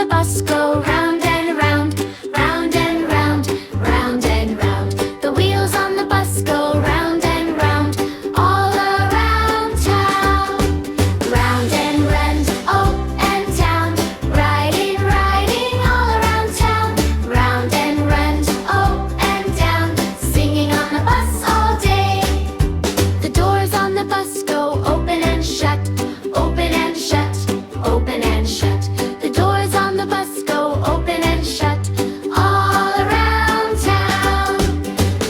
the bus go round and round, round and round, round and round. The wheels on the bus go round and round, all around town. Round and round, up and down, riding, riding all around town. Round and round, up and down, singing on the bus all day. The doors on the bus go open and shut, open and shut, open and shut. The doors on the bus go open and shut, all around town.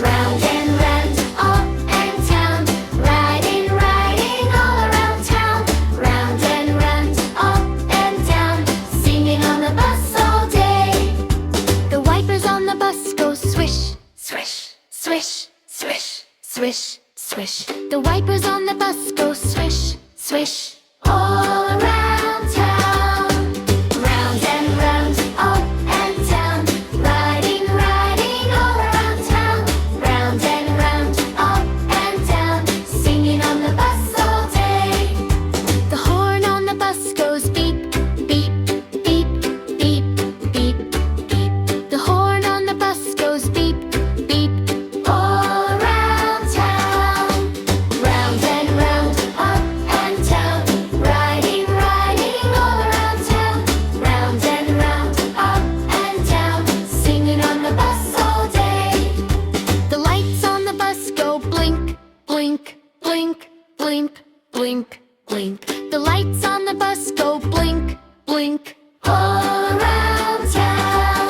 Round and round, up and down, riding, riding all around town. Round and round, up and down, singing on the bus all day. The wipers on the bus go swish, swish, swish, swish, swish, swish. The wipers on the bus go swish, swish, all around town. Round and round, up and down, riding, riding all around town. Round and round, up and down, singing on the bus all day. The horn on the bus goes beep, beep, beep, beep, beep, beep. The horn on the bus goes beep, beep, all around town. Round and round, up and down, riding, riding all around town. Round and round, up and down, singing on the bus all day. The lights on the bus go blink, blink, blink, blink, blink, blink. The lights on the bus go blink, blink, all around town.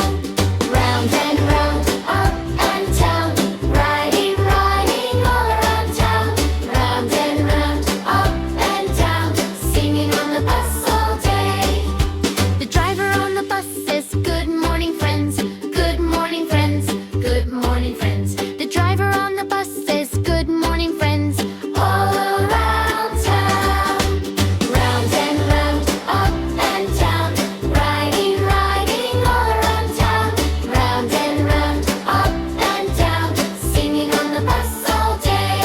Round and round, up and down, riding, riding all around town. Round and round, up and down, singing on the bus all day. The driver on the bus says, "Good morning, friends. Good morning, friends. Good morning, friends." The driver on the bus says, "Good morning, friends," all around town. Round and round, up and down, riding, riding all around town. Round and round, up and down, singing on the bus all day.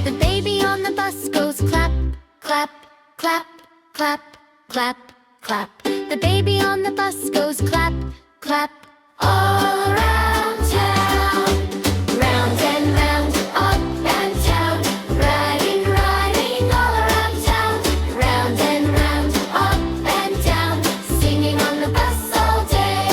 The baby on the bus goes clap, clap, clap, clap, clap, clap. The baby on the bus goes clap, clap, all around town. Round and round, up and down, riding, riding all around town. Round and round, up and down, singing on the bus all day.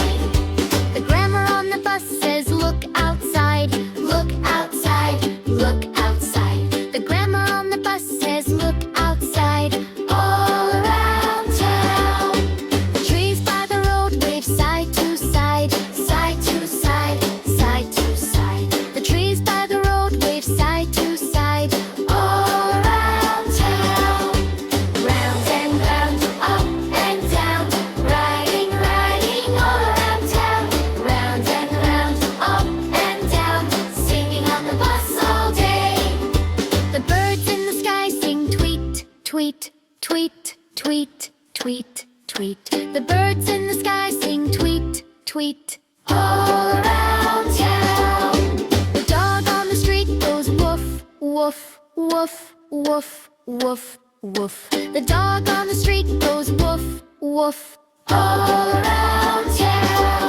The grammar on the bus says, "Look outside, look outside, look outside." The grammar on the bus says, "Look outside, all around town." The trees by the road wave side to side, side to side, side to side. The trees by the road wave side to side, all around town. Round and round, up and down, riding, riding all around town. Round and round, up and down, singing on the bus all day. The birds in the sky sing tweet, tweet, tweet, tweet, tweet, tweet. The birds in the sky sing tweet, tweet, all around town. The dog on the street goes woof, woof, woof, woof, woof, woof. The dog on the street goes woof, woof, all around town.